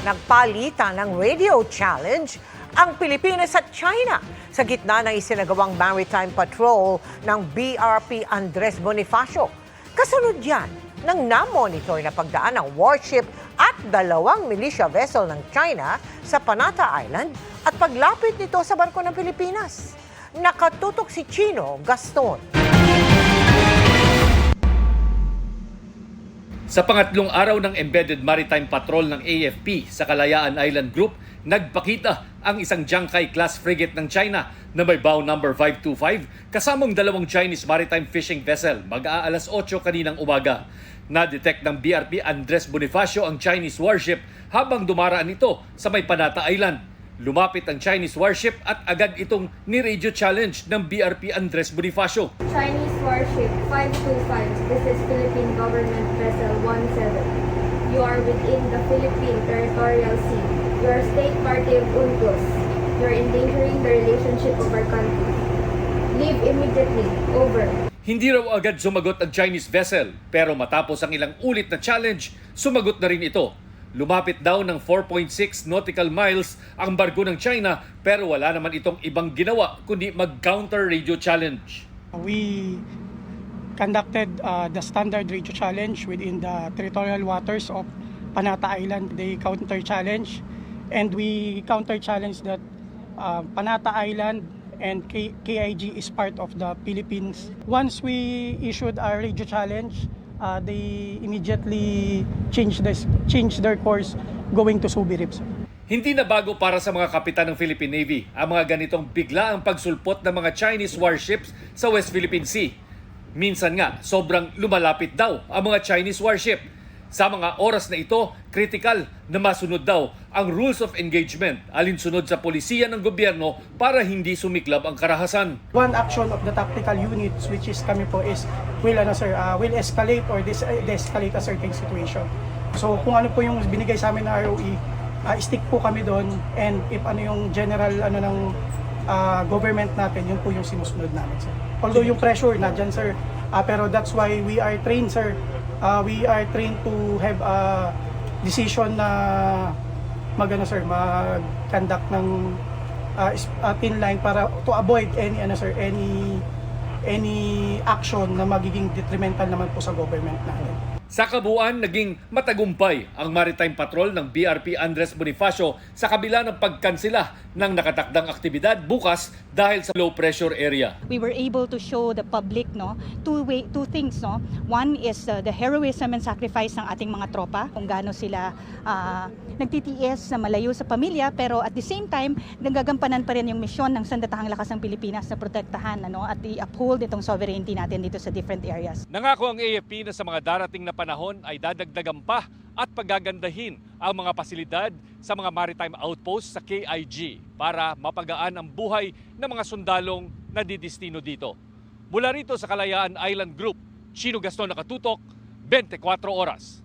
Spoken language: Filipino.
Nagpalitan ng radio challenge ang Pilipinas at China sa gitna ng isinagawang maritime patrol ng BRP Andres Bonifacio. Kasunod yan ng na-monitor na pagdaan ng warship at dalawang militia vessel ng China sa Panata Island at paglapit nito sa barko ng Pilipinas. Nakatutok si Chino Gaston. Sa pangatlong araw ng Embedded Maritime Patrol ng AFP sa Kalayaan Island Group, nagpakita ang isang Jiangkai-class frigate ng China na may bow number 525 kasamang dalawang Chinese maritime fishing vessel mag-aalas 8 kaninang umaga. Na-detect ng BRP Andres Bonifacio ang Chinese warship habang dumaraan ito sa may Panata Island. Lumapit ang Chinese warship at agad itong ni-radio challenge ng BRP Andres Bonifacio. Chinese warship 525, this is Philippine Government Vessel 17. You are within the Philippine Territorial Sea. You are state party of UNCLOS. You are endangering the relationship of our country. Leave immediately. Over. Hindi raw agad sumagot ang Chinese vessel, pero matapos ang ilang ulit na challenge, sumagot na rin ito. Lumapit daw ng 4.6 nautical miles ang barko ng China pero wala naman itong ibang ginawa kundi mag-counter radio challenge. We conducted the standard radio challenge within the territorial waters of Panata Island. They counter challenge and we counter challenge that Panata Island and KIG is part of the Philippines. Once we issued our radio challenge, they immediately changed their course going to Subi Reef. Hindi na bago para sa mga kapitan ng Philippine Navy ang mga ganitong biglaang pagsulpot ng mga Chinese warships sa West Philippine Sea. Minsan nga, sobrang lumalapit daw ang mga Chinese warship. Sa mga oras na ito, kritikal na masunod daw ang rules of engagement alinsunod sa polisiya ng gobyerno para hindi sumiklab ang karahasan. One action of the tactical units which is kami po is will escalate or de-escalate a certain situation. So kung ano po yung binigay sa amin na ROE, stick po kami doon, and if ano yung general ng government natin, yun po yung sinusunod namin, sir. Although yung pressure na dyan, sir, pero that's why we are trained, sir. We are trained to have a decision na mag-conduct ng thin line para to avoid any action na magiging detrimental naman po sa government natin. Sa kabuuan, naging matagumpay ang maritime patrol ng BRP Andres Bonifacio sa kabila ng pagkansela ng nakatakdang aktibidad bukas dahil sa low pressure area. We were able to show the public two things. One is the heroism and sacrifice ng ating mga tropa, kung gaano sila nagtitiis na malayo sa pamilya, pero at the same time nagagampanan pa rin yung misyon ng Sandatahang Lakas ng Pilipinas na protektahan at i-uphold itong sovereignty natin dito sa different areas. Nangako ang AFP na sa mga darating na panahon ay dadagdagan pa at pagagandahin ang mga pasilidad sa mga maritime outposts sa KIG para mapagaan ang buhay ng mga sundalong nadidistino dito. Mula rito sa Kalayaan Island Group, Chino Gaston, nakatutok, 24 oras.